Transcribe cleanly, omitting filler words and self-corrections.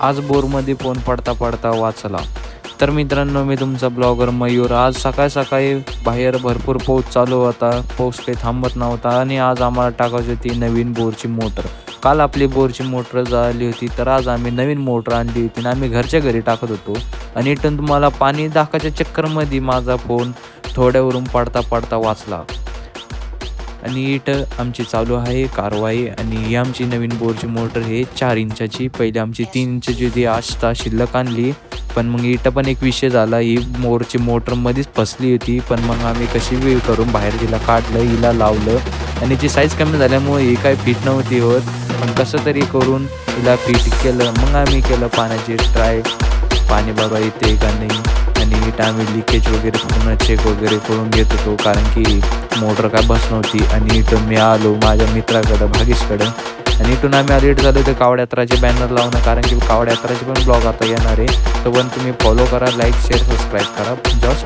आज बोरमध्ये फोन पडता पडता वाचला. तर मित्रांनो, मी तुमचा ब्लॉगर मयूर. आज सकाळी सकाळी बाहेर भरपूर पाऊस चालू होता. पाऊस काही थांबत नव्हता आणि आज आम्हाला टाकायची होती नवीन बोरची मोटर. काल आपली बोरची मोटर जळाली होती, तर आज आम्ही नवीन मोटर आणली होती आणि आम्ही घरच्या घरी टाकत होतो. आणि इथून तुम्हाला पाणी दाखवायच्या चक्करमध्ये माझा फोन थोड्यावरून पडता पडता वाचला. आणि इथं आमची चालू आहे कारवाई. आणि ही आमची नवीन बोरची मोटर हे 4 इंचाची. पहिले आमची 3 इंचाची होती, आत्ता शिल्लक आणली. पण मग इथं पण एक विषय झाला, ही बोरची मोटर मध्येच फसली होती. पण मग आम्ही कशी बी करून बाहेर तिला काढलं, हिला लावलं आणि ती साईज कमी झाल्यामुळे ही काय फिट नव्हती होत. पण कसं तरी करून हिला फिट केलं. मग आम्ही केलं पाण्याची ट्राय, पाणी बाबा येते का नाही. आणि इथं आम्ही लिकेज वगैरे पूर्ण चेक वगैरे करून घेत होतो, कारण की मोटर काय बस नव्हती. आणि इथून मी आलो माझ्या मित्राकडं, भागीशकडं. आणि इथून आम्ही लेट झालो तर कावड यात्राचे बॅनर लावणं, कारण की कावड यात्राचे पण ब्लॉग आता येणार आहे. तर पण तुम्ही फॉलो करा, लाईक शेअर सबस्क्राईब करा. जस्ट